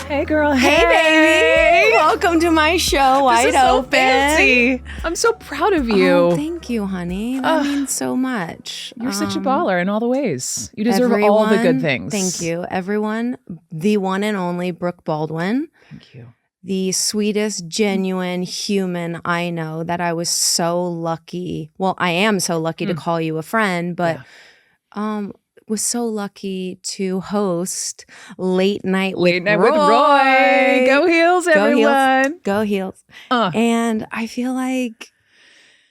Hey, girl. Hey, baby. Welcome to my show, Wide Open. So fancy. I'm so proud of you. Oh, thank you, honey. That means so much. You're such a baller in all the ways. You deserve all the good things. Thank you. Everyone, the one and only Brooke Baldwin. Thank you. The sweetest, genuine human I know, that I was so lucky. Well, I am so lucky to call you a friend, but was so lucky to host Late Night with Roy. Go Heels, everyone. Go Heels. And I feel like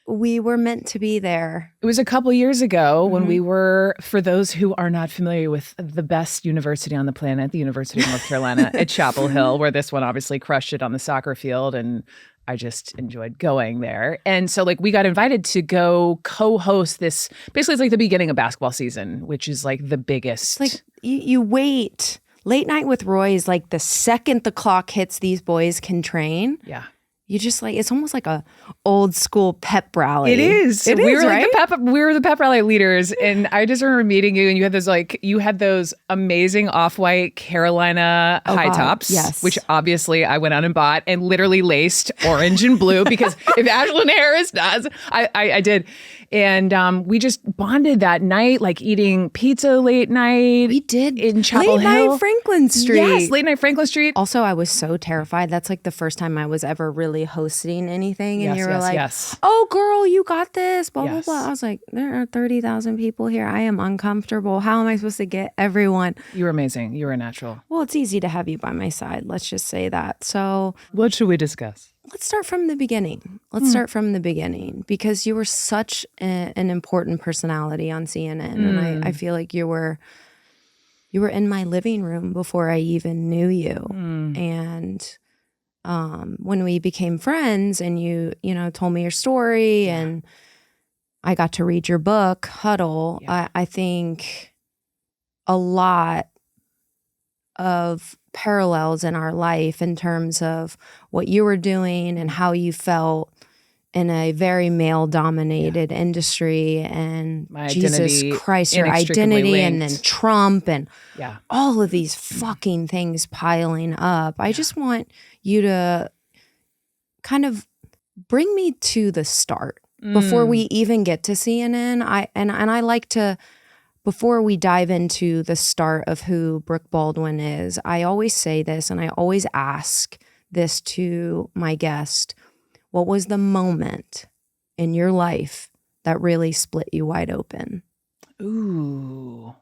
we were meant to be there. It was a couple years ago when we were, for those who are not familiar with the best university on the planet, the University of North Carolina at Chapel Hill, where this one obviously crushed it on the soccer field. And I just enjoyed going there. And so like we got invited to go co-host this. Basically, it's like the beginning of basketball season, which is like the biggest. It's like you wait. Late Night with Roy is like the second the clock hits, these boys can train. Yeah. You just like, it's almost like a old school pep rally. It is. It we is, were right? We were the pep rally leaders. And I just remember meeting you and you had those amazing off-white Carolina high tops. Yes. Which obviously I went out and bought and literally laced orange and blue because if Ashlyn Harris does, I did. And we just bonded that night, like eating pizza late night. We did. In Chapel Hill. Late Night Franklin Street. Yes, Late Night Franklin Street. Also, I was so terrified. That's like the first time I was ever really hosting anything. And you were like, oh, girl, you got this, blah, blah, blah. I was like, there are 30,000 people here. I am uncomfortable. How am I supposed to get everyone? You were amazing. You were a natural. Well, it's easy to have you by my side. Let's just say that. So what should we discuss? Let's start from the beginning. Let's start from the beginning because you were such an important personality on CNN. And I feel like you were in my living room before I even knew you. And when we became friends and you told me your story and I got to read your book, Huddle, I think a lot of parallels in our life in terms of what you were doing and how you felt in a very male-dominated industry and my Jesus Christ, your identity linked. And then Trump and all of these fucking things piling up. I just want you to kind of bring me to the start before we even get to CNN. I like to, before we dive into the start of who Brooke Baldwin is, I always say this and I always ask this to my guest. What was the moment in your life that really split you wide open? Ooh,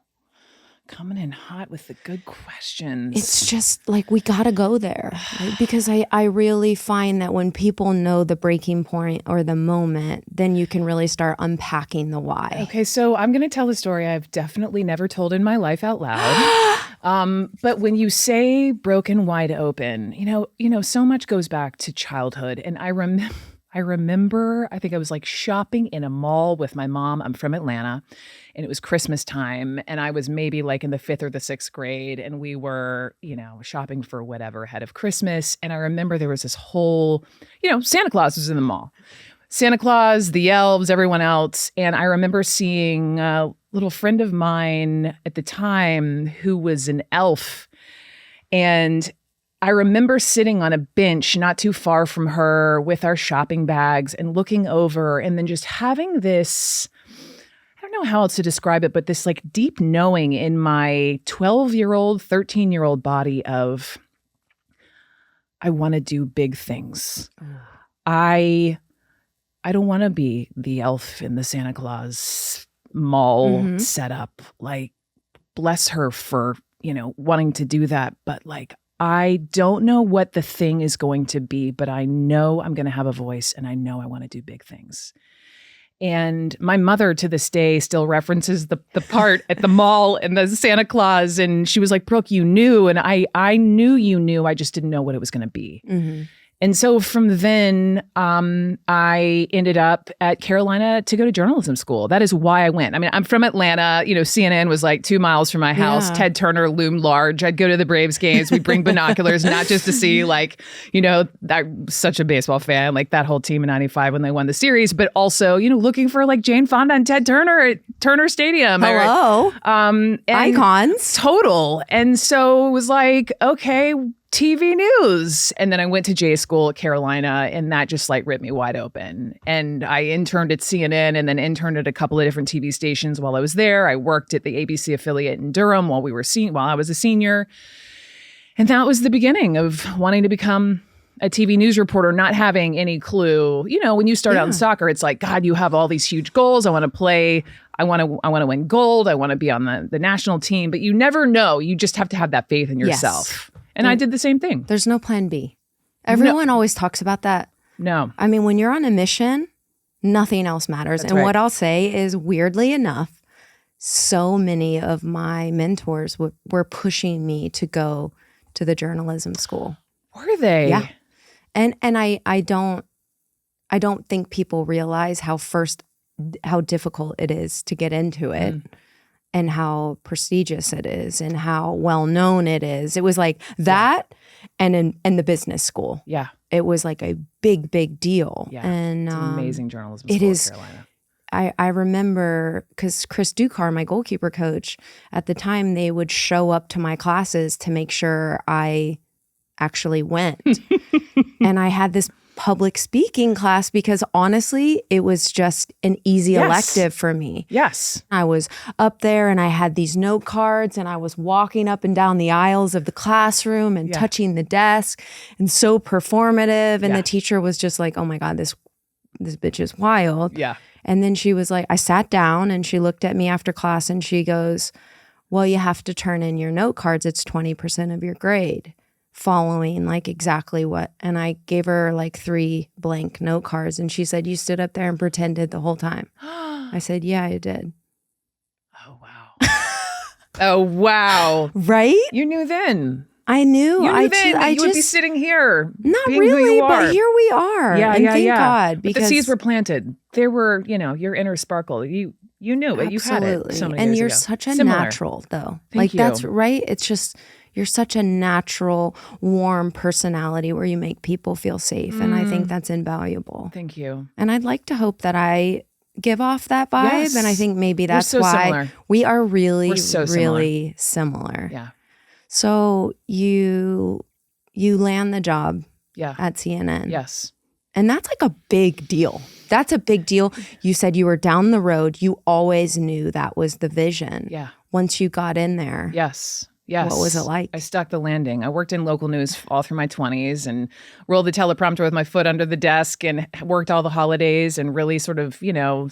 coming in hot with the good questions. It's just like we got to go there, right? Because I really find that when people know the breaking point or the moment, then you can really start unpacking the why. Okay, so I'm going to tell the story I've definitely never told in my life out loud. But when you say broken wide open, you know, so much goes back to childhood. And I remember, I think I was like shopping in a mall with my mom. I'm from Atlanta and it was Christmas time. And I was maybe like in the 5th or the 6th grade and we were, shopping for whatever ahead of Christmas. And I remember there was this whole, Santa Claus was in the mall. Santa Claus, the elves, everyone else. And I remember seeing a little friend of mine at the time who was an elf. And I remember sitting on a bench not too far from her with our shopping bags and looking over and then just having this, I don't know how else to describe it, but this like deep knowing in my 12-year-old, 13-year-old body of, I want to do big things. I don't want to be the elf in the Santa Claus mall setup. Like, bless her for, wanting to do that. But like, I don't know what the thing is going to be, but I know I'm going to have a voice and I know I want to do big things. And my mother to this day still references the part at the mall and the Santa Claus. And she was like, Brooke, you knew. And I knew you knew. I just didn't know what it was going to be. And so from then, I ended up at Carolina to go to journalism school. That is why I went. I mean, I'm from Atlanta. CNN was like 2 miles from my house. Ted Turner loomed large. I'd go to the Braves games. We'd bring binoculars, not just to see I'm such a baseball fan, like that whole team in 95 when they won the series, but also, looking for like Jane Fonda and Ted Turner at Turner Stadium. Hello. And icons. Total. And so it was like, okay, TV news. And then I went to J school at Carolina, and that just like ripped me wide open. And I interned at CNN and then interned at a couple of different TV stations while I was there. I worked at the ABC affiliate in Durham while I was a senior. And that was the beginning of wanting to become a TV news reporter, not having any clue. You know, when you start out in soccer, it's like, God, you have all these huge goals. I want to play. I want to win gold. I want to be on the national team. But you never know. You just have to have that faith in yourself. Yes. And I did the same thing. There's no plan B. Everyone always talks about that. No. I mean, when you're on a mission, nothing else matters. That's and what I'll say is, weirdly enough, so many of my mentors were pushing me to go to the journalism school. Were they? Yeah. And I don't think people realize how difficult it is to get into it. And how prestigious it is and how well known it is. It was like that and in the business school. Yeah. It was like a big deal. Yeah. And it's an amazing journalism school in Carolina. I remember because Chris Ducar, my goalkeeper coach, at the time, they would show up to my classes to make sure I actually went. And I had this public speaking class because honestly, it was just an easy elective for me. Yes. I was up there and I had these note cards and I was walking up and down the aisles of the classroom and touching the desk and so performative. And the teacher was just like, oh my God, this bitch is wild. Yeah. And then she was like, I sat down and she looked at me after class and she goes, well, you have to turn in your note cards. It's 20% of your grade. Following like exactly what, and I gave her like 3 blank note cards and she said, you stood up there and pretended the whole time. I said, yeah, I did. Oh, wow. Oh, wow. Right? You knew then. I knew. You knew then you would be sitting here. Not really, but here we are. Yeah, and thank God. Because the seeds were planted. There were, your inner sparkle. You knew it. You had it so many years ago. And you're such a natural, though. Thank you. That's right. It's just, you're such a natural, warm personality where you make people feel safe. And I think that's invaluable. Thank you. And I'd like to hope that I give off that vibe. Yes. And I think maybe that's why similar. We are really similar. similar. Yeah. So you land the job at CNN. Yes. And that's like a big deal. That's a big deal. You said you were down the road. You always knew that was the vision. Yeah. Once you got in there. Yes. What was it like? I stuck the landing. I worked in local news all through my 20s and rolled the teleprompter with my foot under the desk and worked all the holidays and really sort of,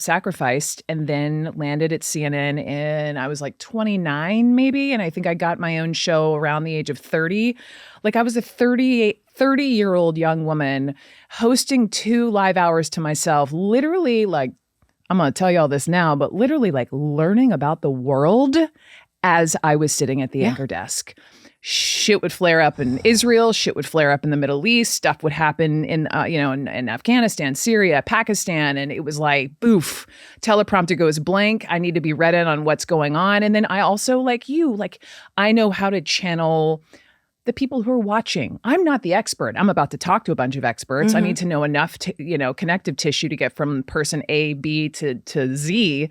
sacrificed, and then landed at CNN. And I was like 29 maybe. And I think I got my own show around the age of 30. Like I was a 30-year-old young woman hosting 2 live hours to myself, literally like, I'm going to tell you all this now, but literally like learning about the world as I was sitting at the anchor desk. Shit would flare up in Israel. Shit would flare up in the Middle East. Stuff would happen in Afghanistan, Syria, Pakistan. And it was like, boof, teleprompter goes blank. I need to be read in on what's going on. And then I also, I know how to channel the people who are watching. I'm not the expert. I'm about to talk to a bunch of experts. I need to know enough, connective tissue to get from person A, B to Z,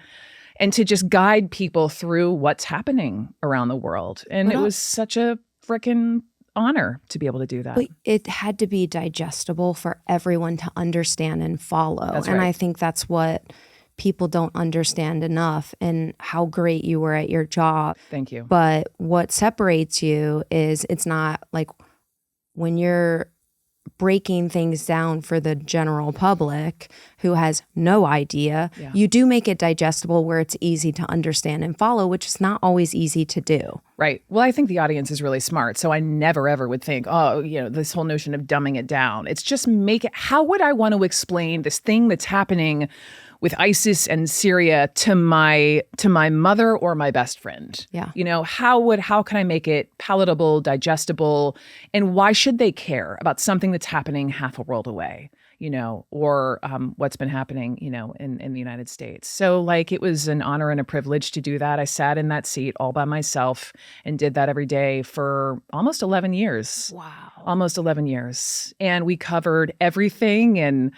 and to just guide people through what's happening around the world. And it was such a freaking honor to be able to do that. But it had to be digestible for everyone to understand and follow. That's and right. I think that's what people don't understand enough, and how great you were at your job. Thank you. But what separates you is it's not like when you're breaking things down for the general public who has no idea, you do make it digestible where it's easy to understand and follow, which is not always easy to do. Right. Well, I think the audience is really smart. So I never, ever would think, this whole notion of dumbing it down. It's just how would I want to explain this thing that's happening with ISIS and Syria to my mother or my best friend? Yeah. How can I make it palatable, digestible, and why should they care about something that's happening half a world away, or what's been happening, in the United States? So it was an honor and a privilege to do that. I sat in that seat all by myself and did that every day for almost 11 years. Wow. Almost 11 years. And we covered everything. And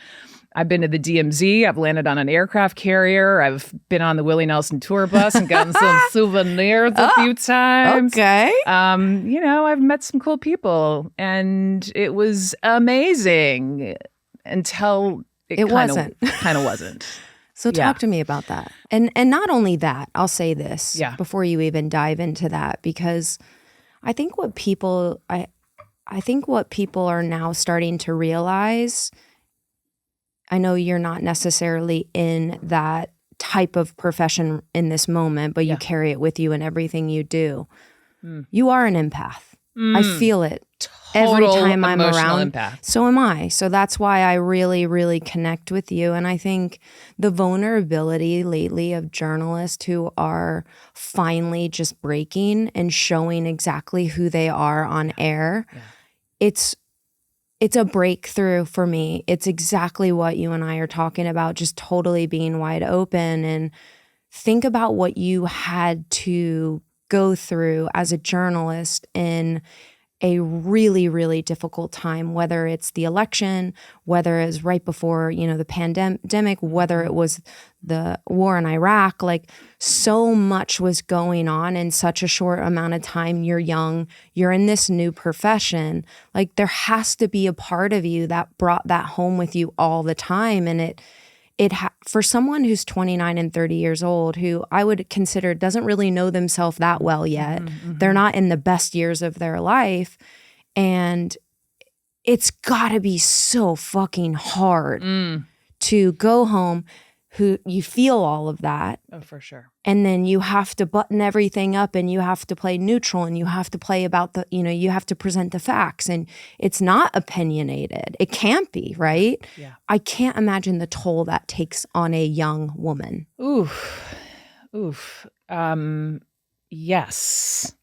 I've been to the DMZ. I've landed on an aircraft carrier. I've been on the Willie Nelson tour bus and gotten some souvenirs a few times. Okay. I've met some cool people, and it was amazing until it wasn't. Kind of wasn't. So talk to me about that. And not only that, I'll say this before you even dive into that, because I think what people are now starting to realize, I know you're not necessarily in that type of profession in this moment, but you carry it with you in everything you do. You are an empath. I feel it every time I'm around. Empath. So am I. So that's why I really, really connect with you. And I think the vulnerability lately of journalists who are finally just breaking and showing exactly who they are on air, it's a breakthrough for me. It's exactly what you and I are talking about, just totally being wide open. And think about what you had to go through as a journalist in a really, really difficult time, whether it's the election, whether it's right before, the pandemic, whether it was the war in Iraq. Like, so much was going on in such a short amount of time. You're young, you're in this new profession. Like, there has to be a part of you that brought that home with you all the time. And for someone who's 29 and 30 years old, who I would consider doesn't really know themselves that well yet, they're not in the best years of their life. And it's gotta be so fucking hard to go home, who you feel all of that. Oh, for sure. And then you have to button everything up, and you have to play neutral, and you have to play about you have to present the facts, and it's not opinionated. It can't be, right? Yeah. I can't imagine the toll that takes on a young woman. Oof. Yes.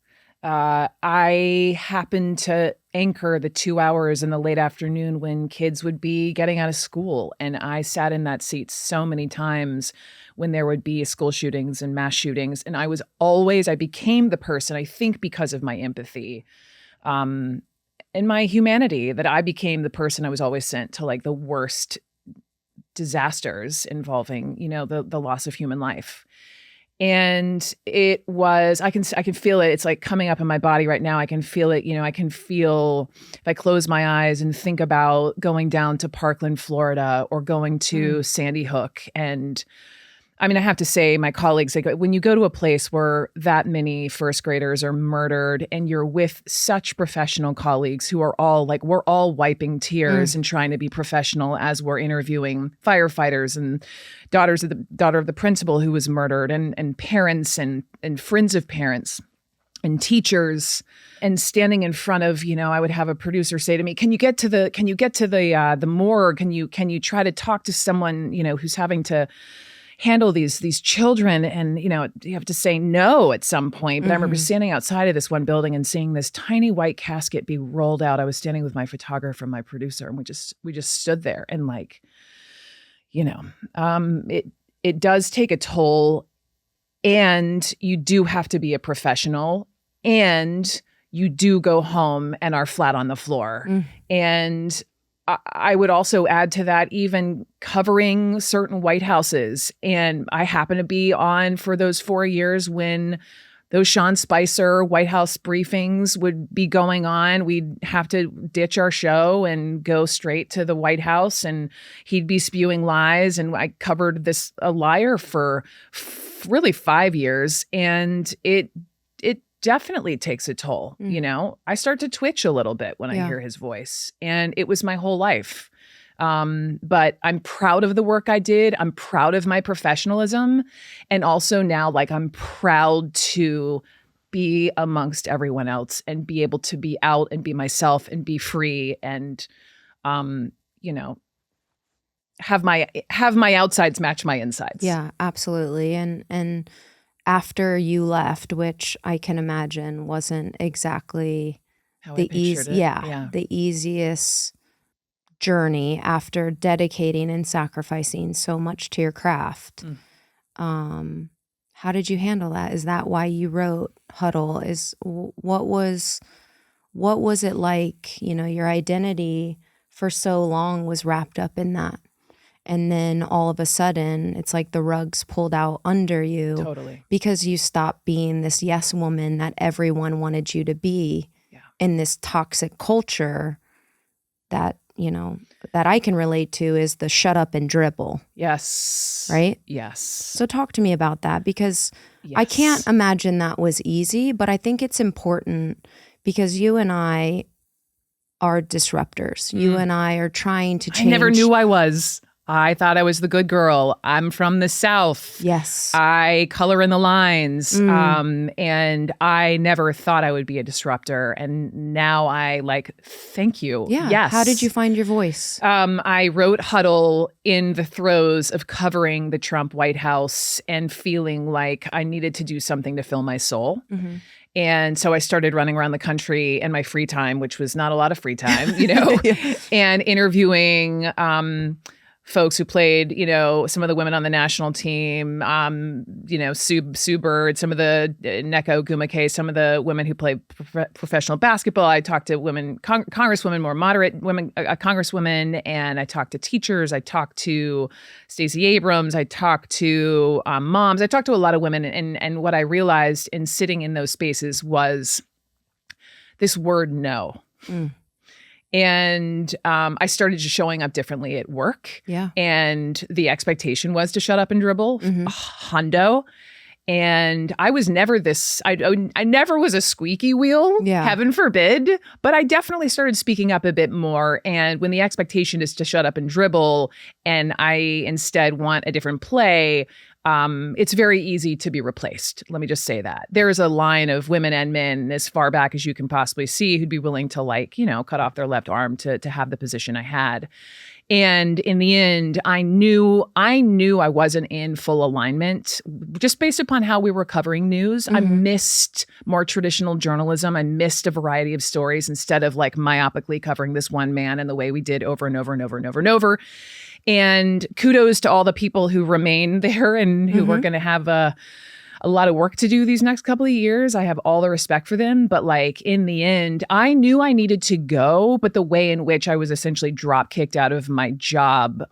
I happened to anchor the 2 hours in the late afternoon when kids would be getting out of school. And I sat in that seat so many times when there would be school shootings and mass shootings. And I became the person, I think because of my empathy, and my humanity, that I became the person I was always sent to, like, the worst disasters involving, the loss of human life. And it was, I can feel it. It's like coming up in my body right now. I can feel it. I can feel, if I close my eyes and think about going down to Parkland, Florida, or going to Sandy Hook. And I mean, I have to say, my colleagues, like, when you go to a place where that many first graders are murdered, and you're with such professional colleagues who are all like, we're all wiping tears and trying to be professional as we're interviewing firefighters and daughter of the principal who was murdered, and parents and friends of parents and teachers, and standing in front of, I would have a producer say to me, can you get to the morgue? Can you try to talk to someone, who's having to handle these children? And, you have to say no at some point. But I remember standing outside of this one building and seeing this tiny white casket be rolled out. I was standing with my photographer and my producer, and we just stood there, and, like, it does take a toll, and you do have to be a professional, and you do go home and are flat on the floor. And I would also add to that, even covering certain White Houses. And I happen to be on for those 4 years when those Sean Spicer White House briefings would be going on. We'd have to ditch our show and go straight to the White House, and he'd be spewing lies. And I covered a liar for really 5 years. And it definitely takes a toll. I start to twitch a little bit when I hear his voice, and it was my whole life. But I'm proud of the work I did. I'm proud of my professionalism. And also now, like, I'm proud to be amongst everyone else and be able to be out and be myself and be free and, have my outsides match my insides. Yeah, absolutely. And after you left, which I can imagine wasn't exactly the easiest journey after dedicating and sacrificing so much to your craft. How did you handle that? Is that why you wrote Huddle? What was it like? Your identity for so long was wrapped up in that. And then all of a sudden, it's like the rug's pulled out under you. Totally. Because you stopped being this yes woman that everyone wanted you to be in this toxic culture that, that I can relate to is the shut up and dribble. Yes. Right? Yes. So talk to me about that, because I can't imagine that was easy, but I think it's important because you and I are disruptors. You and I are trying to change. I never knew I was. I thought I was the good girl. I'm from the South. Yes. I color in the lines. And I never thought I would be a disruptor. And now I thank you. Yeah. Yes. How did you find your voice? I wrote Huddle in the throes of covering the Trump White House and feeling like I needed to do something to fill my soul. Mm-hmm. And so I started running around the country in my free time, which was not a lot of free time, and interviewing folks who played, some of the women on the national team, Sue Bird, some of the Neko Gumake, some of the women who play professional basketball. I talked to women, congresswomen, more moderate women, congresswomen, and I talked to teachers. I talked to Stacey Abrams. I talked to moms. I talked to a lot of women. And what I realized in sitting in those spaces was this word no. And I started just showing up differently at work. Yeah. And the expectation was to shut up and dribble, hundo. And I was never I never was a squeaky wheel, heaven forbid, but I definitely started speaking up a bit more. And when the expectation is to shut up and dribble, and I instead want a different play, it's very easy to be replaced. Let me just say that. There is a line of women and men as far back as you can possibly see who'd be willing to cut off their left arm to have the position I had. And in the end, I knew I wasn't in full alignment just based upon how we were covering news. I missed more traditional journalism. I missed a variety of stories instead of myopically covering this one man in the way we did over and over and over and over and over. And kudos to all the people who remain there and who are going to have a lot of work to do these next couple of years. I have all the respect for them. But in the end, I knew I needed to go. But the way in which I was essentially drop kicked out of my job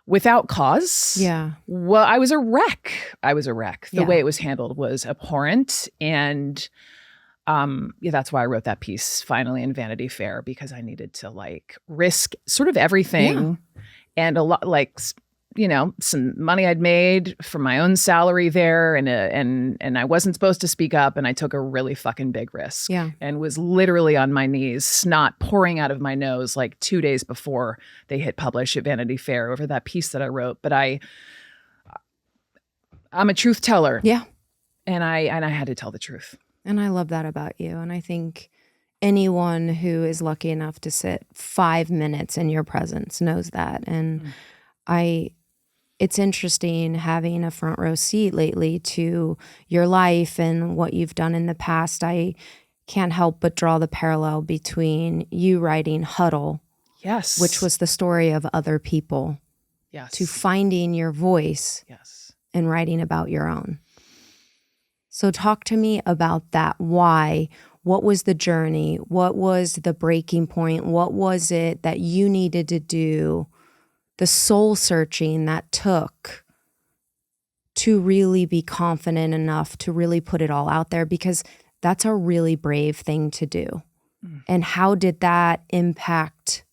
without cause. Yeah. Well, I was a wreck. The way it was handled was abhorrent. And that's why I wrote that piece finally in Vanity Fair, because I needed to risk sort of everything and a lot some money I'd made from my own salary there, and I wasn't supposed to speak up, and I took a really fucking big risk and was literally on my knees, snot pouring out of my nose 2 days before they hit publish at Vanity Fair over that piece that I wrote. But I'm a truth teller. Yeah. And I had to tell the truth. And I love that about you. And I think anyone who is lucky enough to sit 5 minutes in your presence knows that. And it's interesting having a front row seat lately to your life and what you've done in the past. I can't help but draw the parallel between you writing Huddle, yes, which was the story of other people, yes, to finding your voice, yes, and writing about your own. So talk to me about that. Why? What was the journey? What was the breaking point? What was it that you needed to do? The soul searching that took to really be confident enough to really put it all out there, because that's a really brave thing to do. And how did that impact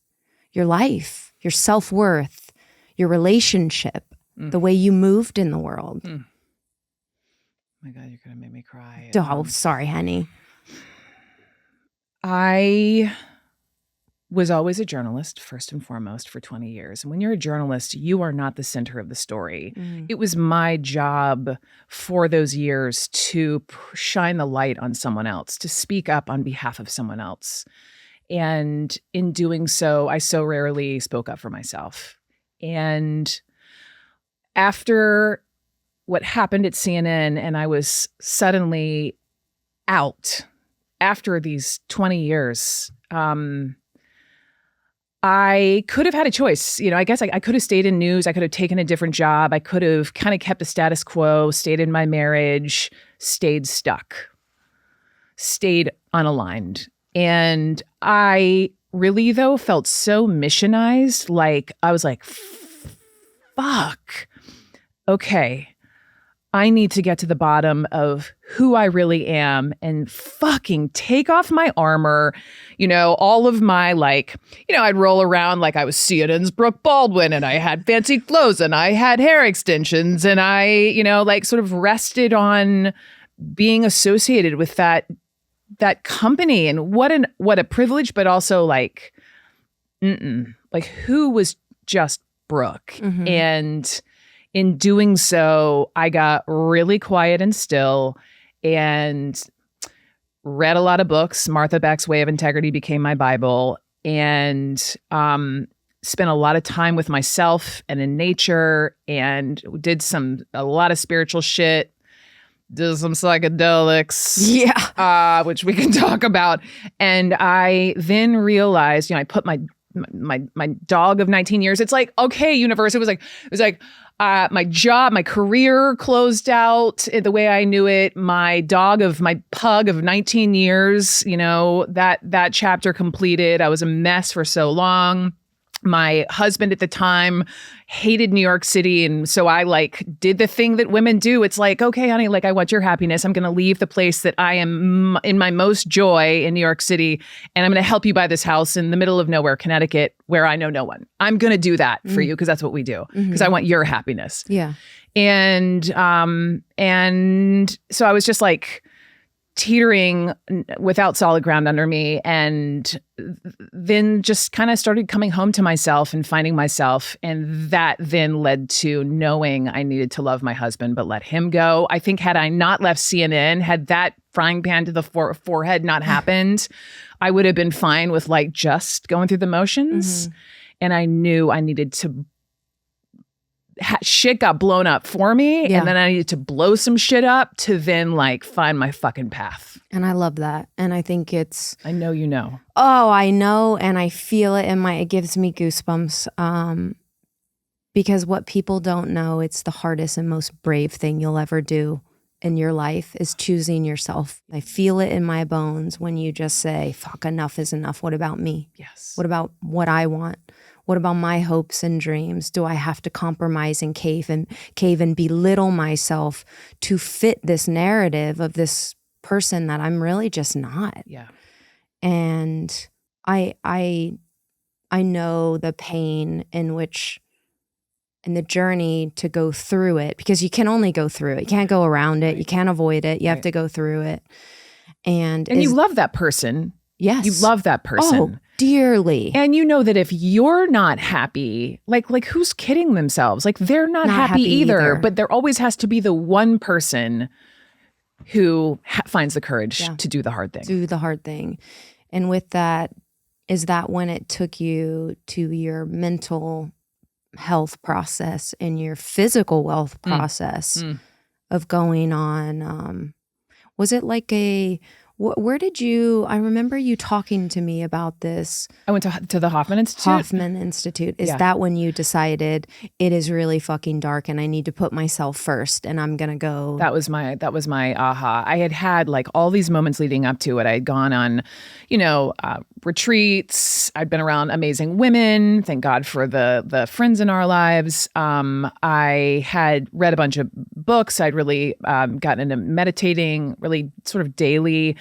your life, your self-worth, your relationship, the way you moved in the world? Oh my God, you're going to make me cry. Oh, sorry, honey. I was always a journalist, first and foremost, for 20 years. And when you're a journalist, you are not the center of the story. It was my job for those years to shine the light on someone else, to speak up on behalf of someone else. And in doing so, I so rarely spoke up for myself. And after what happened at CNN, and I was suddenly out after these 20 years, I could have had a choice. I guess I could have stayed in news. I could have taken a different job. I could have kind of kept the status quo, stayed in my marriage, stayed stuck, stayed unaligned. And I really though felt so missionized. Like I was like, fuck, okay, I need to get to the bottom of who I really am and fucking take off my armor. All of my I'd roll around like I was CNN's Brooke Baldwin and I had fancy clothes and I had hair extensions and I, sort of rested on being associated with that company. And what a privilege, but also who was just Brooke. Mm-hmm. And in doing so, I got really quiet and still and read a lot of books. Martha Beck's Way of Integrity became my Bible, and spent a lot of time with myself and in nature, and did a lot of spiritual shit, did some psychedelics, which we can talk about. And I then realized, I put my dog of 19 years. It's like, okay, universe. It was like my job, my career closed out the way I knew it. My pug of 19 years, that chapter completed. I was a mess for so long. My husband at the time hated New York City. And so I did the thing that women do. It's like, okay, honey, I want your happiness. I'm going to leave the place that I am in my most joy in New York City. And I'm going to help you buy this house in the middle of nowhere, Connecticut, where I know no one. I'm going to do that for you because that's what we do. Because I want your happiness. Yeah. And so I was just teetering without solid ground under me, and then just kind of started coming home to myself and finding myself, and that then led to knowing I needed to love my husband but let him go. I think had I not left CNN, had that frying pan to the forehead not happened, I would have been fine with just going through the motions. And I knew I needed to shit got blown up for me, and then I needed to blow some shit up to then find my fucking path. And I love that. And I think I know you know. Oh, I know, and I feel it it gives me goosebumps. Because what people don't know, it's the hardest and most brave thing you'll ever do in your life is choosing yourself. I feel it in my bones when you just say, fuck, enough is enough. What about me? Yes. What about what I want? What about my hopes and dreams? Do I have to compromise and cave and belittle myself to fit this narrative of this person that I'm really just not? Yeah. And I know the pain in the journey to go through it, because you can only go through it. You can't go around it. Right. You can't avoid it. You have to go through it. And you love that person. Yes. You love that person. Oh, dearly. And you know that if you're not happy, who's kidding themselves? They're not happy either. But there always has to be the one person who finds the courage to do the hard thing. Do the hard thing. And with that, is that when it took you to your mental health process and your physical wealth process of going on? Was it where did you, I remember you talking to me about this. I went to the Hoffman Institute. Is that when you decided it is really fucking dark and I need to put myself first and I'm going to go? That was my aha. I had all these moments leading up to it. I had gone on, retreats. I'd been around amazing women. Thank God for the friends in our lives. I had read a bunch of books. I'd really gotten into meditating really sort of daily.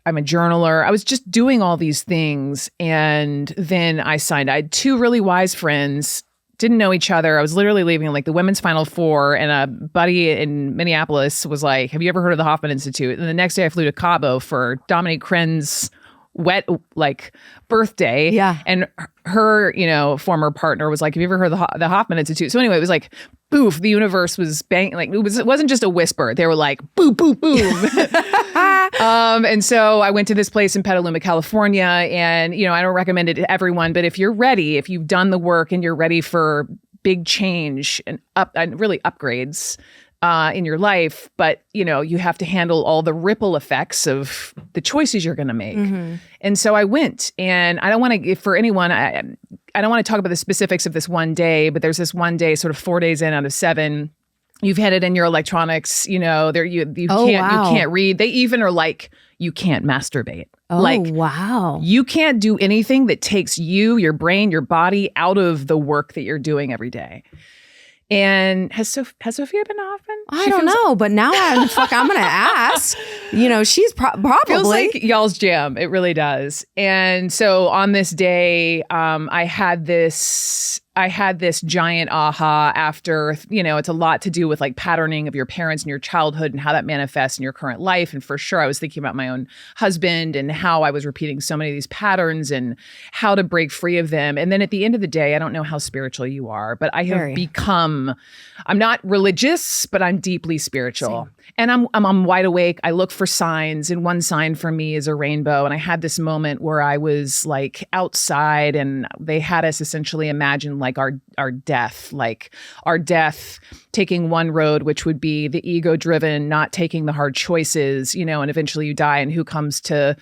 I'm a journaler. I was just doing all these things. And then I had two really wise friends, didn't know each other. I was literally leaving the women's Final Four, and a buddy in Minneapolis was like, have you ever heard of the Hoffman Institute? And the next day I flew to Cabo for Dominique Cren's wet birthday. Yeah. And her, former partner was like, have you ever heard of the Hoffman Institute? So anyway, it was boof, the universe was banging. It wasn't just a whisper. They were boom, boom, boom. And so I went to this place in Petaluma, California, and, I don't recommend it to everyone, but if you're ready, if you've done the work and you're ready for big change and really upgrades in your life, but you have to handle all the ripple effects of the choices you're going to make. And so I went, and I don't want to, for anyone, I don't want to talk about the specifics of this one day, but there's this one day, sort of 4 days in out of 7, you've had it in your electronics, you can't read. They even are you can't masturbate. Oh, wow. You can't do anything that takes you, your brain, your body out of the work that you're doing every day. And has Sophia been often? I don't know, but now I'm going to ask. She's probably. Feels like y'all's jam. It really does. And so on this day, I had this giant aha after, it's a lot to do with like patterning of your parents and your childhood and how that manifests in your current life. And for sure, I was thinking about my own husband and how I was repeating so many of these patterns and how to break free of them. And then at the end of the day, I don't know how spiritual you are, but I have become, I'm not religious, but I'm deeply spiritual. Same. And I'm wide awake. I look for signs, and one sign for me is a rainbow. And I had this moment where I was like outside, and they had us essentially imagine like our death, taking one road, which would be the ego driven, not taking the hard choices, and eventually you die, and who comes to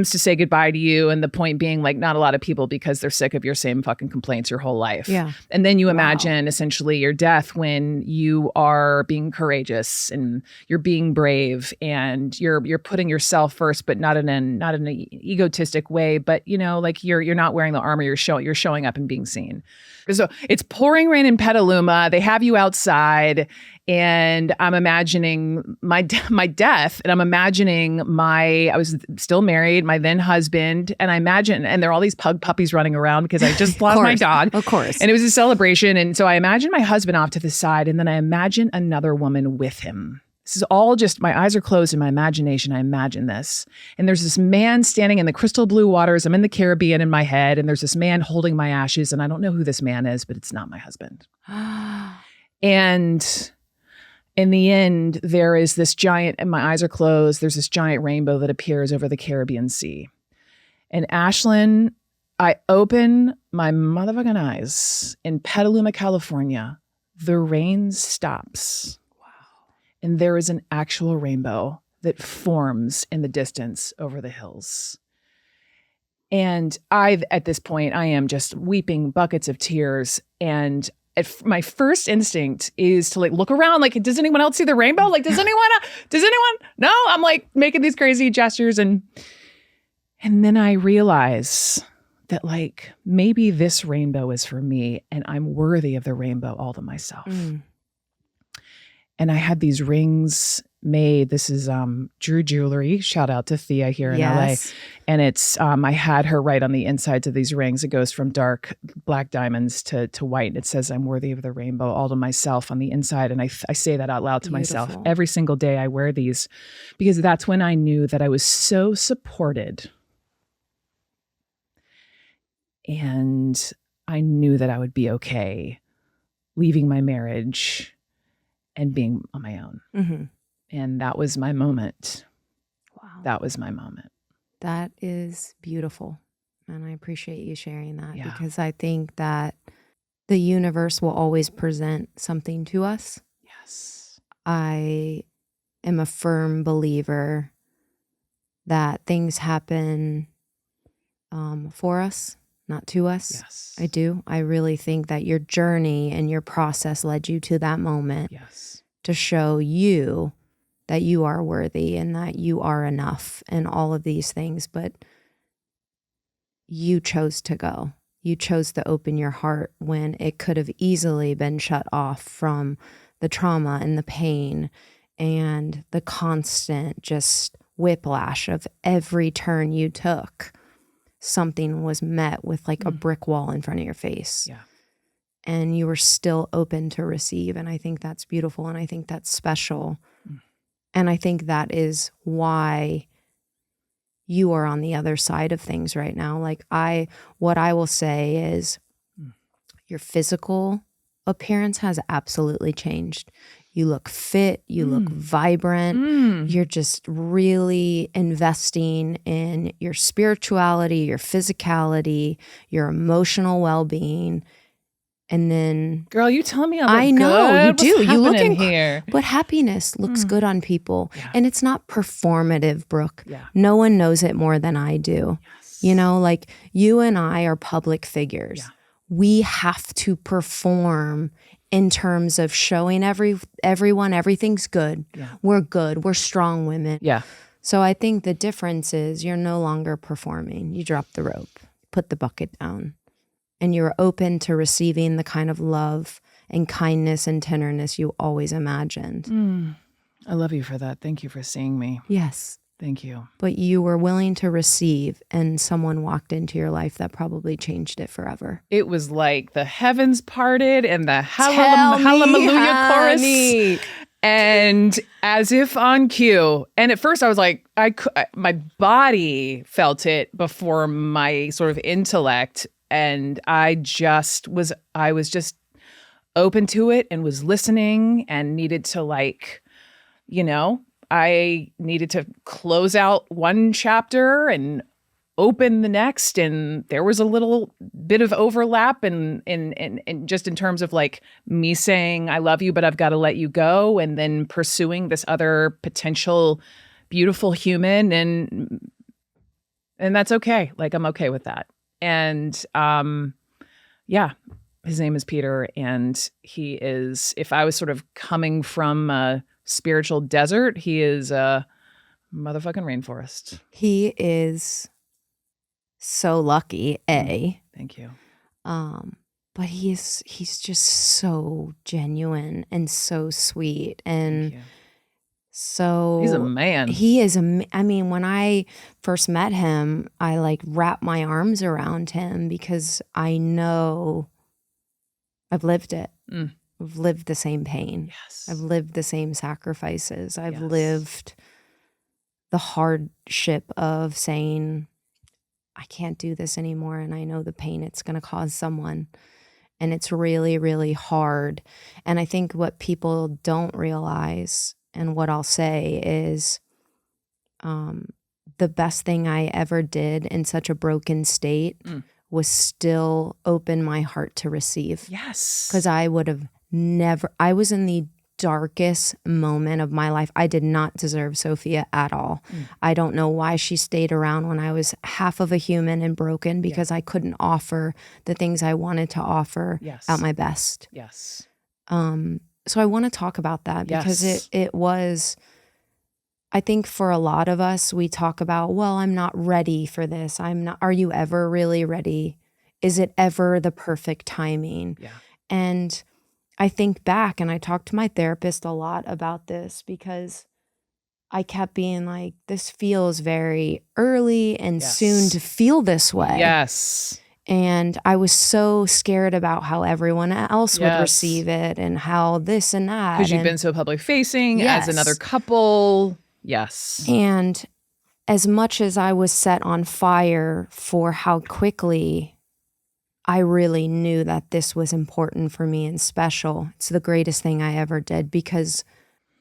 say goodbye to you? And the point being like not a lot of people, because they're sick of your same fucking complaints your whole life. Yeah. And then you imagine essentially your death when you are being courageous and you're being brave and you're putting yourself first, but not in an egotistic way, but like you're not wearing the armor, you're showing up and being seen. So it's pouring rain in Petaluma. They have you outside, and I'm imagining my death, and I'm imagining I was still married, my then husband, and there are all these pug puppies running around because I just lost my dog. Of course. And it was a celebration. And so I imagine my husband off to the side, and then I imagine another woman with him. This is all just, my eyes are closed in my imagination. I imagine this. And there's this man standing in the crystal blue waters. I'm in the Caribbean in my head. And there's this man holding my ashes. And I don't know who this man is, but it's not my husband. And in the end, there is this giant, and my eyes are closed. There's this giant rainbow that appears over the Caribbean Sea. And Ashlyn, I open my motherfucking eyes in Petaluma, California. The rain stops. And there is an actual rainbow that forms in the distance over the hills. And at this point, I am just weeping buckets of tears. And my first instinct is to like look around, like, does anyone else see the rainbow? Like, does anyone? No, I'm like making these crazy gestures. And then I realize that like, maybe this rainbow is for me and I'm worthy of the rainbow all to myself. And I had these rings made. This is Drew Jewelry. Shout out to Thea here in LA. And it's I had her write on the insides of these rings. It goes from dark black diamonds to white. And it says, I'm worthy of the rainbow all to myself on the inside. And I say that out loud to myself. Every single day I wear these, because that's when I knew that I was so supported. And I knew that I would be okay leaving my marriage and being on my own. Mm-hmm. And that was my moment. Wow. That was my moment. That is beautiful. And I appreciate you sharing that, because I think that the universe will always present something to us. Yes. I am a firm believer that things happen for us, not to us. Yes. I do. I really think that your journey and your process led you to that moment. Yes. To show you that you are worthy and that you are enough and all of these things. But you chose to go. You chose to open your heart when it could have easily been shut off from the trauma and the pain and the constant just whiplash of every turn you took. Something was met with like a brick wall in front of your face. Yeah. And you were still open to receive. And I think that's beautiful. And I think that's special. And I think that is why you are on the other side of things right now. Like what I will say is your physical appearance has absolutely changed. You look fit, you look vibrant. You're just really investing in your spirituality, your physicality, your emotional well-being. And then, girl, you tell me I know you do. You look in here, but happiness looks good on people, and it's not performative, Brooke. Yeah. No one knows it more than I do. Yes. Like you and I are public figures. Yeah. We have to perform in terms of showing everyone everything's good. Yeah. We're good. We're strong women. Yeah. So I think the difference is you're no longer performing. You drop the rope, put the bucket down, and you're open to receiving the kind of love and kindness and tenderness you always imagined. I love you for that. Thank you for seeing me. Yes. Thank you. But you were willing to receive, and someone walked into your life that probably changed it forever. It was like the heavens parted and the hallelujah chorus. And as if on cue. And at first I was like, my body felt it before my sort of intellect. And I was just open to it and was listening and needed to I needed to close out one chapter and open the next. And there was a little bit of overlap and just in terms of like me saying, I love you, but I've got to let you go. And then pursuing this other potential beautiful human. And that's okay. Like, I'm okay with that. And his name is Peter. And he is, if I was sort of coming from a spiritual desert, he is a motherfucking rainforest. He is so lucky, Thank you. But he's just so genuine and so sweet, and so he's a man. He is I mean, when I first met him, I like wrapped my arms around him because I know I've lived it. I've lived the same pain. Yes. I've lived the same sacrifices. I've lived the hardship of saying, I can't do this anymore. And I know the pain it's going to cause someone. And it's really, really hard. And I think what people don't realize, and what I'll say is, the best thing I ever did in such a broken state was still open my heart to receive. Yes. Because I would have I was in the darkest moment of my life. I did not deserve Sophia at all. I don't know why she stayed around when I was half of a human and broken, because I couldn't offer the things I wanted to offer at my best. Yes. So I want to talk about that because it was, I think for a lot of us, we talk about, well, I'm not ready for this. Are you ever really ready? Is it ever the perfect timing? Yeah. And I think back, and I talked to my therapist a lot about this, because I kept being like, this feels very early and soon to feel this way. Yes. And I was so scared about how everyone else would receive it and how this and that. Because you've been so public facing as another couple. Yes. And as much as I was set on fire for how quickly I really knew that this was important for me and special. It's the greatest thing I ever did, because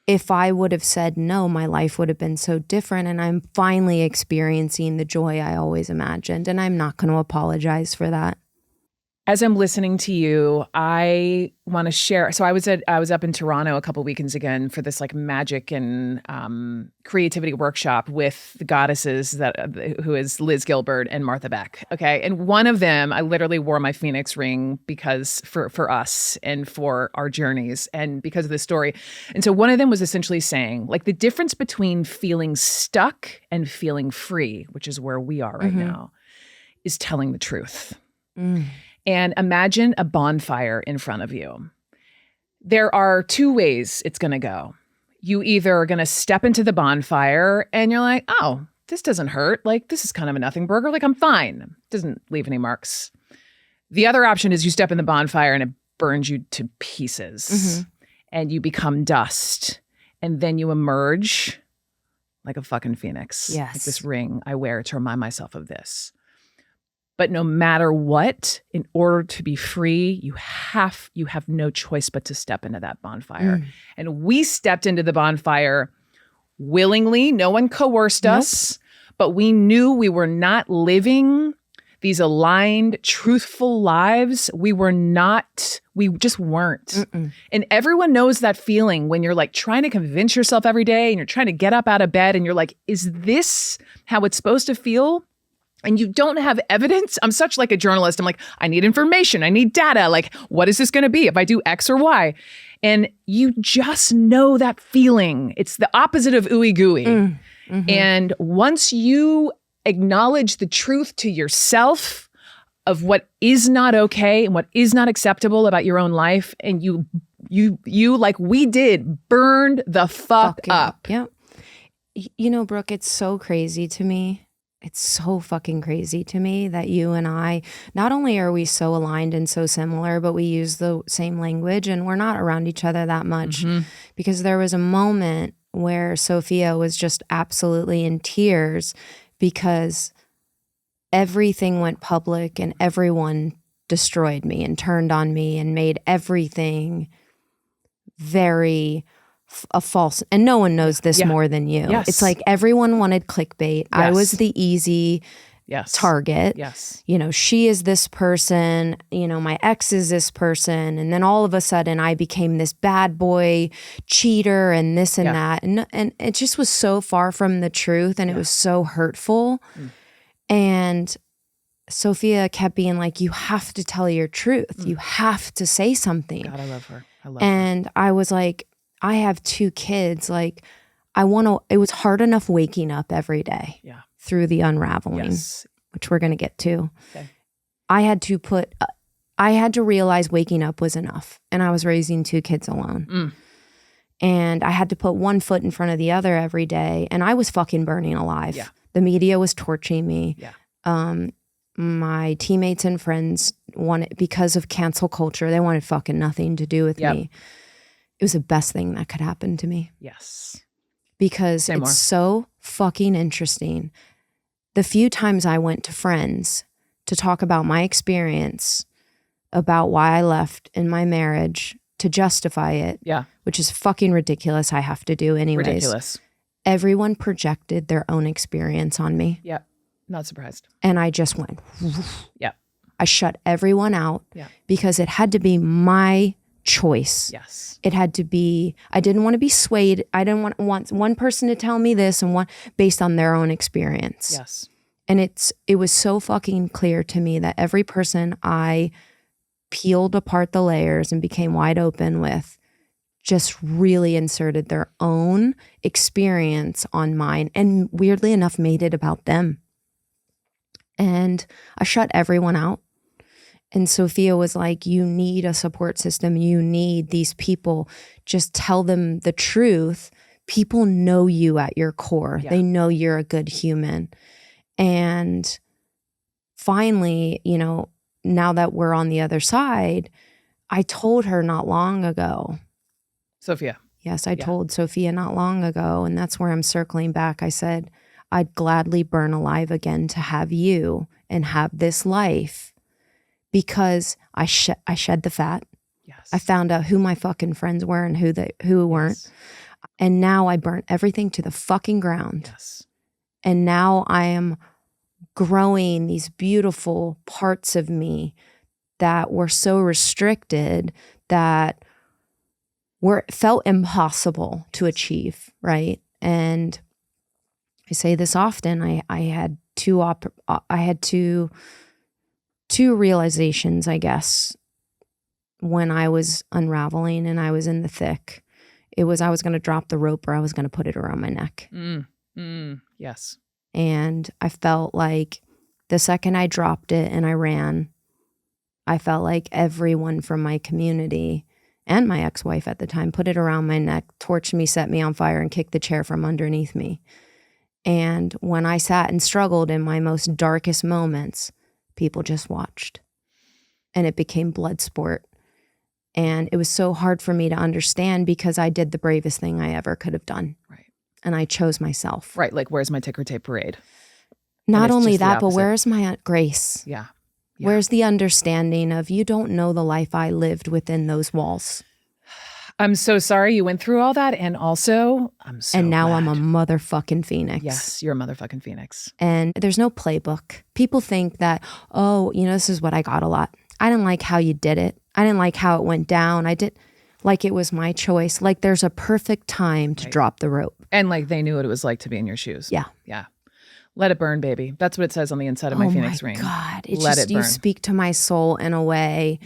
if I would have said no, my life would have been so different. And I'm finally experiencing the joy I always imagined. And I'm not going to apologize for that. As I'm listening to you, I want to share. So I was up in Toronto a couple weekends again for this like magic and creativity workshop with the goddesses who is Liz Gilbert and Martha Beck. Okay, and one of them, I literally wore my Phoenix ring because for us and for our journeys and because of this story. And so one of them was essentially saying like the difference between feeling stuck and feeling free, which is where we are right now, is telling the truth. And imagine a bonfire in front of you. There are two ways it's going to go. You either are going to step into the bonfire and you're like, oh, this doesn't hurt. Like, this is kind of a nothing burger. Like, I'm fine. It doesn't leave any marks. The other option is you step in the bonfire and it burns you to pieces and you become dust. And then you emerge like a fucking phoenix. Yes. Like this ring I wear to remind myself of this. But no matter what, in order to be free, you have no choice but to step into that bonfire. And we stepped into the bonfire willingly. No one coerced us, but we knew we were not living these aligned, truthful lives. We just weren't. And everyone knows that feeling when you're like trying to convince yourself every day and you're trying to get up out of bed and you're like, is this how it's supposed to feel? And you don't have evidence. I'm such like a journalist. I'm like, I need information. I need data. Like, what is this going to be if I do X or Y? And you just know that feeling. It's the opposite of ooey gooey. And once you acknowledge the truth to yourself of what is not okay and what is not acceptable about your own life, and you like we did, burned the fuck up. Yeah. You know, Brooke, it's so crazy to me. It's so fucking crazy to me that you and I, not only are we so aligned and so similar, but we use the same language and we're not around each other that much. Because there was a moment where Sophia was just absolutely in tears because everything went public and everyone destroyed me and turned on me and made everything very a false, and no one knows this more than you. Yes. It's like everyone wanted clickbait. Yes. I was the easy target. Yes. You know, she is this person, you know, my ex is this person. And then all of a sudden I became this bad boy cheater and this and that. And it just was so far from the truth and it was so hurtful. And Sophia kept being like, you have to tell your truth. You have to say something. God, I love her. And I was like, I have 2 kids. Like, it was hard enough waking up every day through the unraveling, which we're going to get to. Okay. I had to realize waking up was enough. And I was raising 2 kids alone. And I had to put one foot in front of the other every day. And I was fucking burning alive. Yeah. The media was torching me. Yeah. My teammates and friends wanted, because of cancel culture, they wanted fucking nothing to do with me. It was the best thing that could happen to me. Yes. Because it's so fucking interesting. The few times I went to friends to talk about my experience, about why I left in my marriage, to justify it, which is fucking ridiculous, I have to do anyways. Ridiculous. Everyone projected their own experience on me. Yeah. Not surprised. And I just went, yeah. I shut everyone out because it had to be my choice. Yes. It had to be, I didn't want to be swayed. I didn't want one person to tell me this and one based on their own experience. Yes. And it was so fucking clear to me that every person I peeled apart the layers and became wide open with just really inserted their own experience on mine and weirdly enough made it about them. And I shut everyone out. And Sophia was like, you need a support system. You need these people. Just tell them the truth. People know you at your core. They know you're a good human. And finally, you know, now that we're on the other side, I told her not long ago. Sophia. Yes, I told Sophia not long ago. And that's where I'm circling back. I said, I'd gladly burn alive again to have you and have this life. Because I shed the fat. Yes. I found out who my fucking friends were and who weren't. Yes. And now I burnt everything to the fucking ground. Yes. And now I am growing these beautiful parts of me that were so restricted that felt impossible to achieve, right? And I say this often. I had two realizations, I guess, when I was unraveling and I was in the thick. It was I was going to drop the rope or I was going to put it around my neck. Yes. And I felt like the second I dropped it and I ran, I felt like everyone from my community and my ex-wife at the time put it around my neck, torched me, set me on fire, and kicked the chair from underneath me. And when I sat and struggled in my most darkest moments, people just watched. And it became blood sport. And it was so hard for me to understand because I did the bravest thing I ever could have done. Right. And I chose myself. Right. Like, where's my ticker tape parade? Not only that, but where's my grace? Yeah. Where's the understanding of you don't know the life I lived within those walls? I'm so sorry you went through all that. And also, I'm so And now glad. I'm a motherfucking phoenix. Yes, you're a motherfucking phoenix. And there's no playbook. People think that, oh, you know, this is what I got a lot. I didn't like how you did it. I didn't like how it went down. I did like it was my choice. Like there's a perfect time to drop the rope. And like they knew what it was like to be in your shoes. Yeah. Yeah. Let it burn, baby. That's what it says on the inside of my Phoenix ring. Oh my God. Let it burn. You speak to my soul in a way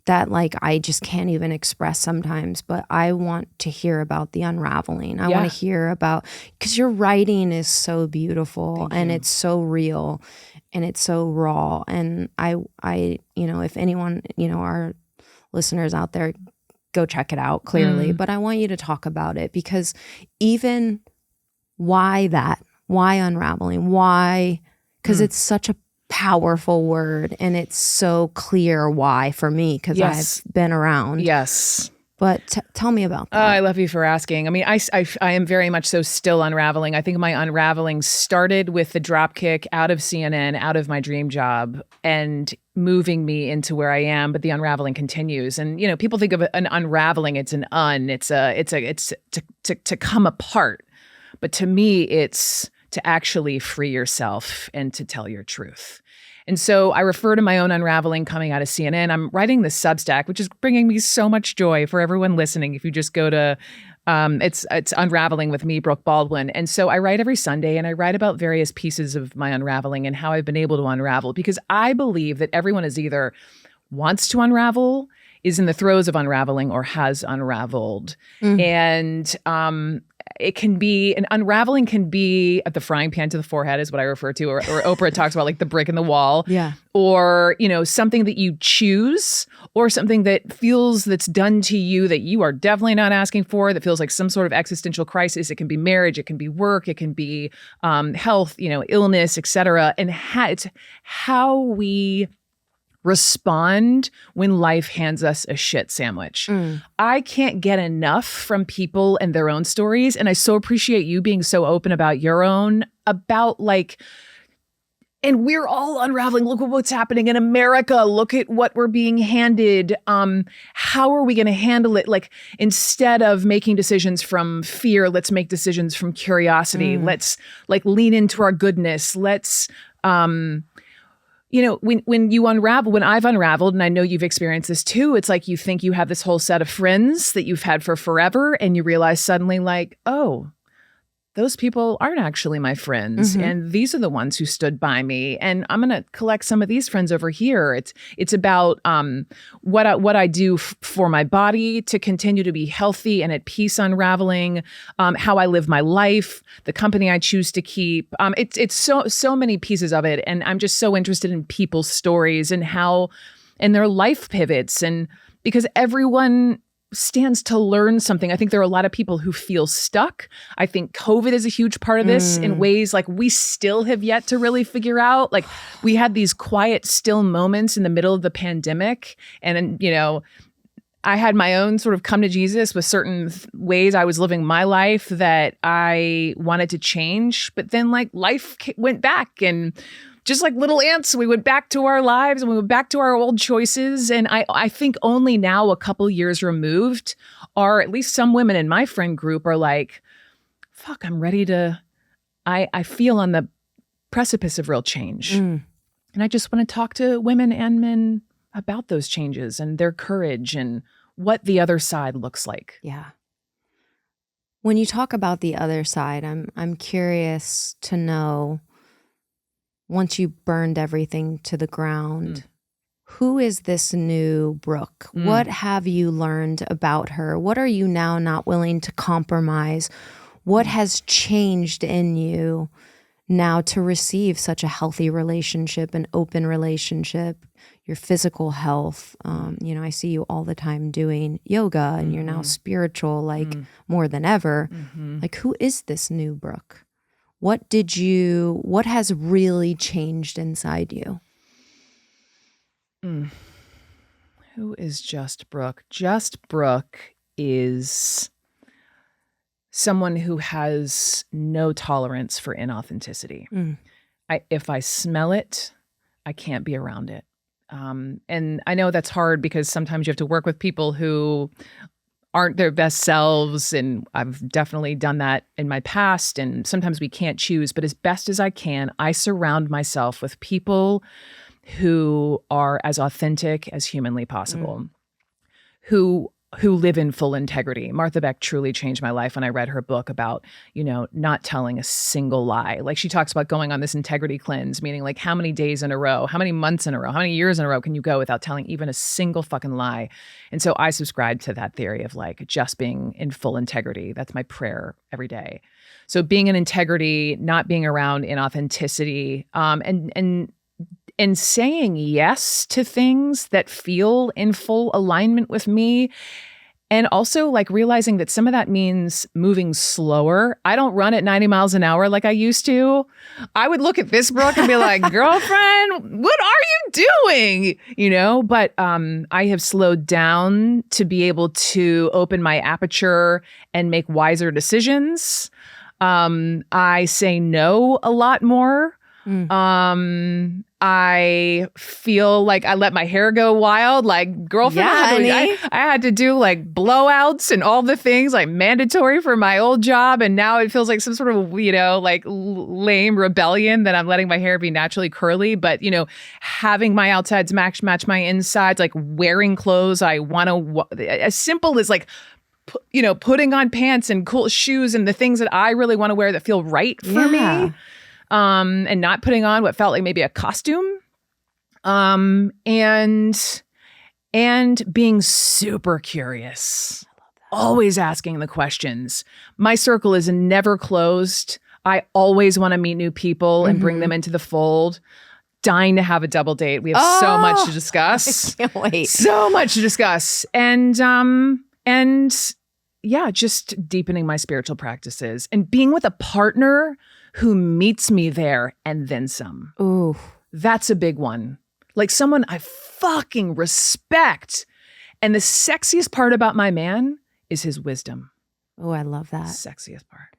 that like I just can't even express sometimes, but I want to hear about the unraveling. I want to hear about, because your writing is so beautiful and it's so real and it's so raw. And I, if anyone, our listeners out there, go check it out clearly, but I want you to talk about it, because even why unraveling, why, because it's such a powerful word and it's so clear why for me, because I've been around. Yes. But tell me about that. I love you for asking. I mean, I am very much so still unraveling. I think my unraveling started with the dropkick out of CNN, out of my dream job, and moving me into where I am. But the unraveling continues. And, people think of an unraveling. It's to come apart. But to me, it's to actually free yourself and to tell your truth. And so I refer to my own unraveling coming out of CNN. I'm writing the Substack, which is bringing me so much joy for everyone listening. If you just go to, it's Unraveling with me, Brooke Baldwin. And so I write every Sunday, and I write about various pieces of my unraveling and how I've been able to unravel, because I believe that everyone is either wants to unravel, is in the throes of unraveling, or has unraveled. And it can be, an unraveling can be at the frying pan to the forehead is what I refer to, or Oprah talks about like the brick in the wall, or, something that you choose, or something that feels that's done to you that you are definitely not asking for, that feels like some sort of existential crisis. It can be marriage, it can be work, it can be health, illness, etc. And it's how we respond when life hands us a shit sandwich. I can't get enough from people and their own stories. And I so appreciate you being so open about your own, about like, and we're all unraveling. Look at what's happening in America. Look at what we're being handed. How are we going to handle it? Like, instead of making decisions from fear, let's make decisions from curiosity. Let's like lean into our goodness. Let's, when you unravel, when I've unraveled, and I know you've experienced this too, it's like you think you have this whole set of friends that you've had for forever, and you realize suddenly like, oh, those people aren't actually my friends. And these are the ones who stood by me. And I'm going to collect some of these friends over here. It's about what I do for my body to continue to be healthy and at peace, unraveling, how I live my life, the company I choose to keep. It's so many pieces of it. And I'm just so interested in people's stories and their life pivots. And because everyone stands to learn something. I think there are a lot of people who feel stuck. I think COVID is a huge part of this in ways like we still have yet to really figure out. Like, we had these quiet, still moments in the middle of the pandemic. And, I had my own sort of come to Jesus with certain ways I was living my life that I wanted to change. But then like life went back, and just like little ants, we went back to our lives and we went back to our old choices. And I think only now, a couple years removed, are at least some women in my friend group are like, fuck, I'm ready to, I feel on the precipice of real change. And I just want to talk to women and men about those changes and their courage and what the other side looks like. Yeah. When you talk about the other side, I'm curious to know, once you burned everything to the ground, who is this new Brooke? What have you learned about her? What are you now not willing to compromise? What has changed in you now to receive such a healthy relationship, an open relationship, your physical health? I see you all the time doing yoga, and you're now spiritual, like more than ever. Like, who is this new Brooke? What has really changed inside you? Who is Just Brooke? Just Brooke is someone who has no tolerance for inauthenticity. If I smell it, I can't be around it. And I know that's hard, because sometimes you have to work with people who aren't their best selves. And I've definitely done that in my past. And sometimes we can't choose, but as best as I can, I surround myself with people who are as authentic as humanly possible, who who live in full integrity. Martha Beck truly changed my life when I read her book about, not telling a single lie. Like she talks about going on this integrity cleanse, meaning like how many days in a row, how many months in a row, how many years in a row can you go without telling even a single fucking lie? And so I subscribe to that theory of like just being in full integrity. That's my prayer every day. So being in integrity, not being around inauthenticity, and saying yes to things that feel in full alignment with me. And also like realizing that some of that means moving slower. I don't run at 90 miles an hour like I used to. I would look at this Brooke and be like, girlfriend, what are you doing? But I have slowed down to be able to open my aperture and make wiser decisions. I say no a lot more. I feel like I let my hair go wild. Like girlfriend, I had to do like blowouts and all the things like mandatory for my old job. And now it feels like some sort of, like lame rebellion that I'm letting my hair be naturally curly. But, having my outsides match my insides, like wearing clothes I want to, as simple as like, putting on pants and cool shoes and the things that I really want to wear that feel right for me. And not putting on what felt like maybe a costume, and being super curious, always asking the questions. My circle is never closed. I always want to meet new people and bring them into the fold. Dying to have a double date. We have so much to discuss. I can't wait. So much to discuss. And yeah, just deepening my spiritual practices and being with a partner who meets me there and then some. Ooh. That's a big one. Like someone I fucking respect. And the sexiest part about my man is his wisdom. Oh, I love that. Sexiest part.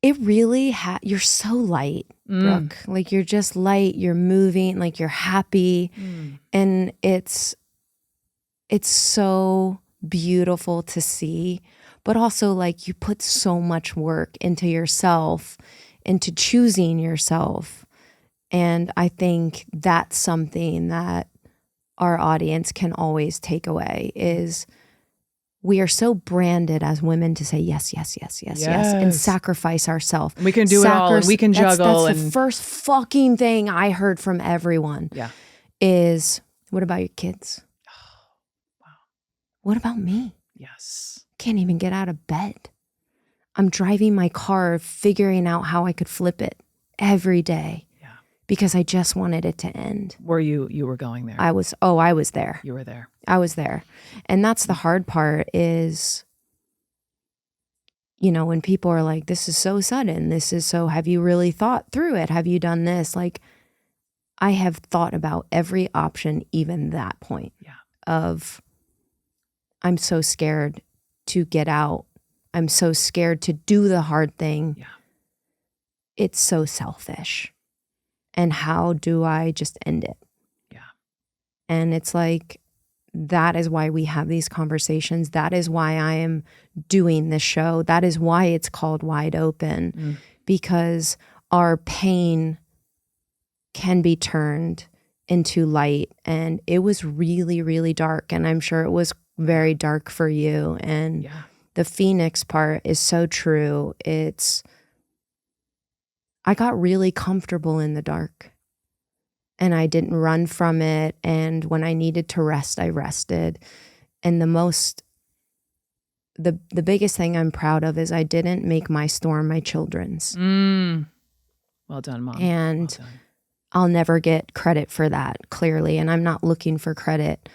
It really you're so light, Brooke. Like you're just light, you're moving, like you're happy. And it's so beautiful to see. But also like you put so much work into yourself, into choosing yourself. And I think that's something that our audience can always take away is we are so branded as women to say yes, yes, yes, yes, yes, and sacrifice ourselves. We can do it all and we can juggle. That's the first fucking thing I heard from everyone is, what about your kids? Oh, wow. What about me? Yes. Can't even get out of bed. I'm driving my car, figuring out how I could flip it every day because I just wanted it to end. You were going there? I was there. You were there. I was there. And that's the hard part is, when people are like, this is so sudden, have you really thought through it? Have you done this? Like, I have thought about every option, even that point of, I'm so scared to get out. I'm so scared to do the hard thing. Yeah. It's so selfish. And how do I just end it? Yeah. And it's like, that is why we have these conversations. That is why I am doing this show. That is why it's called Wide Open, because our pain can be turned into light. And it was really, really dark. And I'm sure it was very dark for you. And the Phoenix part is so true. I got really comfortable in the dark and I didn't run from it. And when I needed to rest, I rested. And the biggest thing I'm proud of is I didn't make my storm my children's. Well done, Mom. And well done. I'll never get credit for that, clearly. And I'm not looking for credit.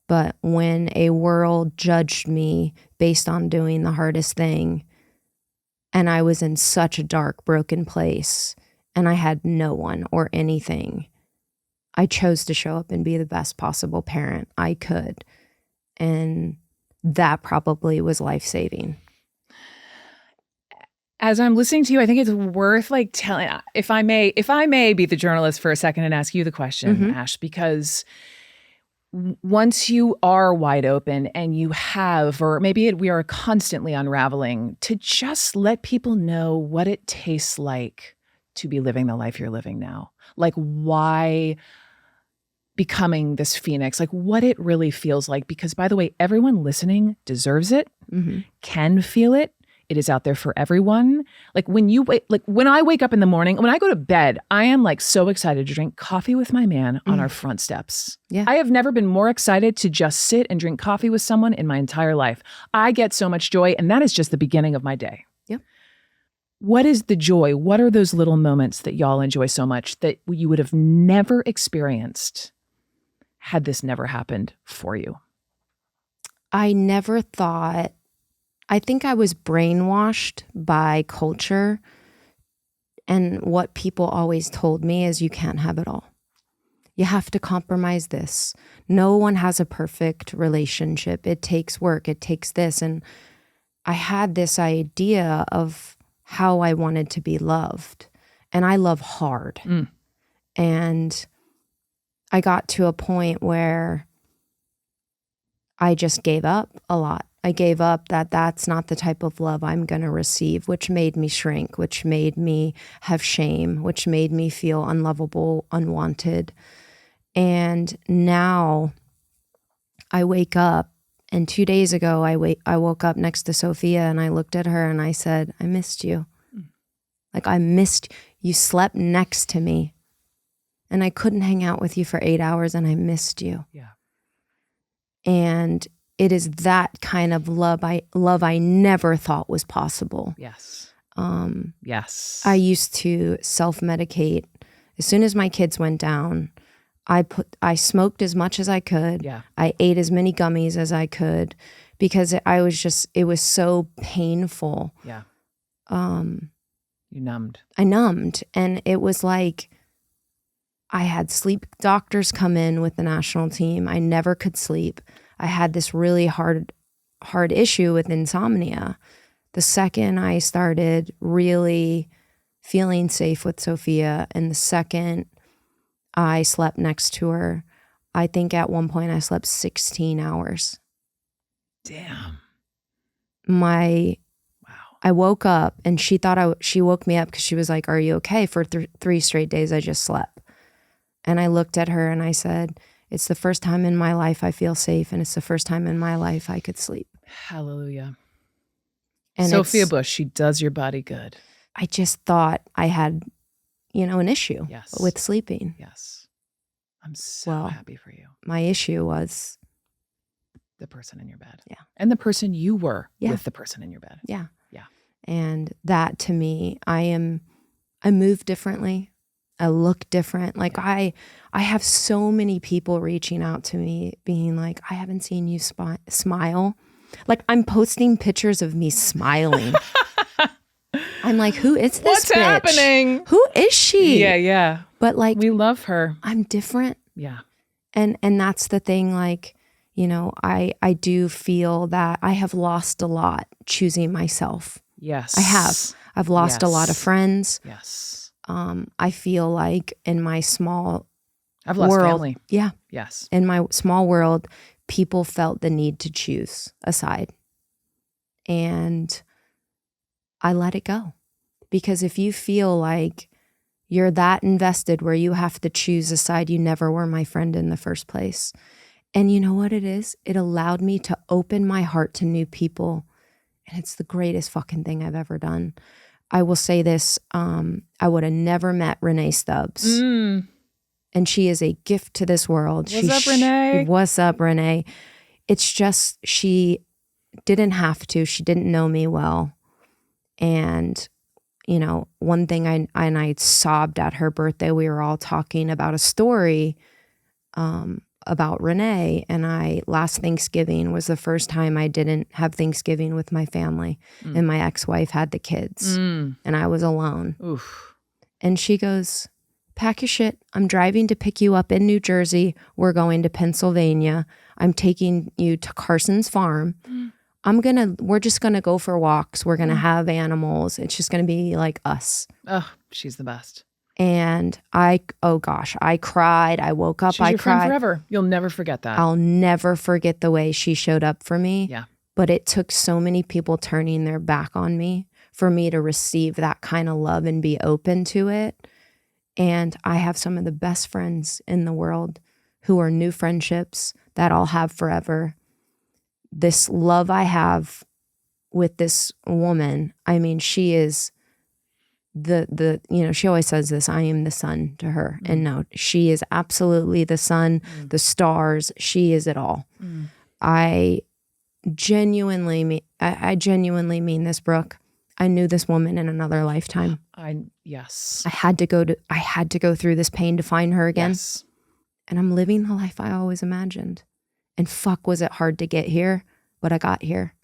But when a world judged me based on doing the hardest thing, and I was in such a dark, broken place, and I had no one or anything, I chose to show up and be the best possible parent I could. And that probably was life-saving. As I'm listening to you, I think it's worth like telling, if I may be the journalist for a second and ask you the question, Ash, because once you are wide open and you have, or maybe we are constantly unraveling, to just let people know what it tastes like to be living the life you're living now. Like why becoming this phoenix, like what it really feels like. Because by the way, everyone listening deserves it, can feel it. It is out there for everyone. Like when you wait, like when I wake up in the morning, when I go to bed, I am like so excited to drink coffee with my man on our front steps. Yeah. I have never been more excited to just sit and drink coffee with someone in my entire life. I get so much joy, and that is just the beginning of my day. Yep. What is the joy? What are those little moments that y'all enjoy so much that you would have never experienced had this never happened for you? I never thought, I think I was brainwashed by culture, and what people always told me is you can't have it all. You have to compromise this. No one has a perfect relationship. It takes work. It takes this. And I had this idea of how I wanted to be loved. And I love hard. And I got to a point where I just gave up a lot. I gave up that that's not the type of love I'm going to receive, which made me shrink, which made me have shame, which made me feel unlovable, unwanted. And now I wake up, and 2 days ago, I woke up next to Sophia and I looked at her and I said, I missed you. Like I missed, you slept next to me and I couldn't hang out with you for 8 hours and I missed you. Yeah. And it is that kind of love I never thought was possible. Yes. Yes. I used to self-medicate. As soon as my kids went down, I smoked as much as I could. Yeah. I ate as many gummies as I could because it was so painful. Yeah. You numbed. I numbed. And it was like I had sleep doctors come in with the national team. I never could sleep. I had this really hard issue with insomnia. The second I started really feeling safe with Sophia, and the second I slept next to her, I think at one point I slept 16 hours. Damn. I woke up and she thought she woke me up because she was like, are you okay? For 3 straight days I just slept. And I looked at her and I said, it's the first time in my life I feel safe, and it's the first time in my life I could sleep. Hallelujah. And Sophia Bush, she does your body good. I just thought I had, an issue with sleeping. Yes. I'm so happy for you. My issue was the person in your bed. Yeah. And the person you were with the person in your bed. Yeah. Yeah. And that to me, I move differently. I look different. Like I have so many people reaching out to me being like, I haven't seen you smile. Like I'm posting pictures of me smiling. I'm like, who is this What's bitch? happening? Who is she? Yeah. But like, we love her. I'm different. Yeah. And that's the thing. Like, I do feel that I have lost a lot choosing myself. Yes. I have. I've lost a lot of friends. Yes. I feel like in my small I've lost world, family. Yeah. Yes. In my small world, people felt the need to choose a side. And I let it go. Because if you feel like you're that invested where you have to choose a side, you never were my friend in the first place. And you know what it is? It allowed me to open my heart to new people. And it's the greatest fucking thing I've ever done. I will say this, I would have never met Renee Stubbs. And she is a gift to this world. What's up, Renee? What's up, Renee? It's just, she didn't have to. She didn't know me well. And, one thing I sobbed at her birthday, we were all talking about a story about Renee, and last Thanksgiving was the first time I didn't have Thanksgiving with my family, and my ex-wife had the kids, and I was alone. Oof. And she goes, pack your shit. I'm driving to pick you up in New Jersey. We're going to Pennsylvania. I'm taking you to Carson's farm. We're just gonna go for walks. We're gonna have animals. It's just gonna be like us. Oh, she's the best. And I cried. I woke up, She's your friend forever. You'll never forget that. I'll never forget the way she showed up for me. Yeah. But it took so many people turning their back on me for me to receive that kind of love and be open to it. And I have some of the best friends in the world who are new friendships that I'll have forever. This love I have with this woman, I mean, she is she always says this, I am the sun to her. And no, she is absolutely the sun, the stars. She is it all. I genuinely mean this, Brooke. I knew this woman in another lifetime. Yes. I had to go through this pain to find her again. Yes. And I'm living the life I always imagined. And fuck, was it hard to get here, but I got here.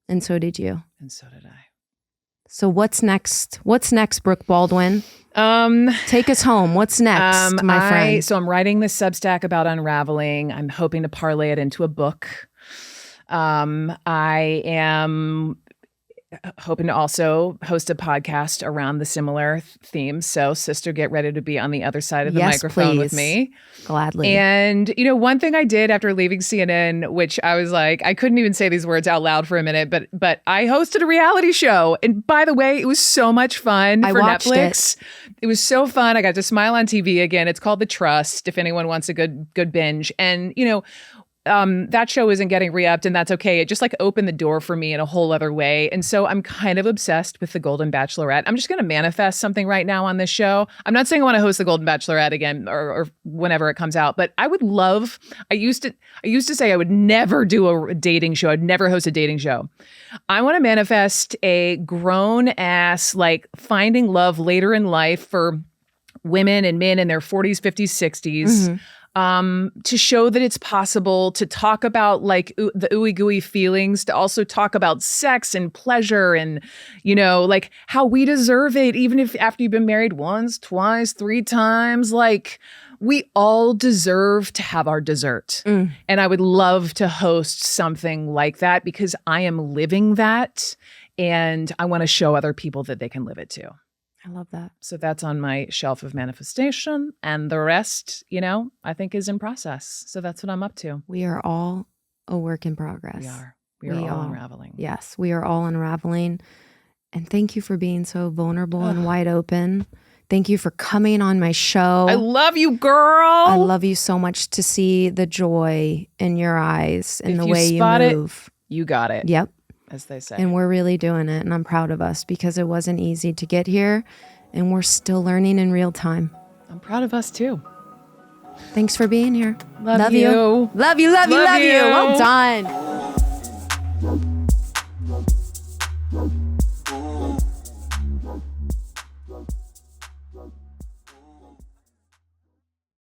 And so did you. And so did I. So what's next? What's next, Brooke Baldwin? Take us home. What's next, my friend? So I'm writing this Substack about unraveling. I'm hoping to parlay it into a book. I am hoping to also host a podcast around the similar themes. So, sister, get ready to be on the other side of the microphone with me. Gladly. And, one thing I did after leaving CNN, which I was like, I couldn't even say these words out loud for a minute, but I hosted a reality show. And by the way, it was so much fun for Netflix. It was so fun. I got to smile on TV again. It's called The Trust, if anyone wants a good binge. And, that show isn't getting re-upped, and that's okay. It just opened the door for me in a whole other way. And so I'm kind of obsessed with the Golden Bachelorette. I'm just going to manifest something right now on this show. I'm not saying I want to host the Golden Bachelorette again or whenever it comes out, but I would love, I used to say I would never do a dating show. I'd never host a dating show. I want to manifest a grown ass, finding love later in life for women and men in their 40s, 50s, 60s. To show that it's possible to talk about the ooey gooey feelings, to also talk about sex and pleasure and, how we deserve it, even if after you've been married once, twice, 3 times, we all deserve to have our dessert. And I would love to host something like that because I am living that and I want to show other people that they can live it too. I love that. So that's on my shelf of manifestation, and the rest, I think is in process. So that's what I'm up to. We are all a work in progress. We are. We are all unraveling. Yes, we are all unraveling. And thank you for being so vulnerable and wide open. Thank you for coming on my show. I love you, girl. I love you so much to see the joy in your eyes and the way you move. You got it. Yep. As they say. And we're really doing it. And I'm proud of us because it wasn't easy to get here. And we're still learning in real time. I'm proud of us too. Thanks for being here. Love you. Love you. Well done.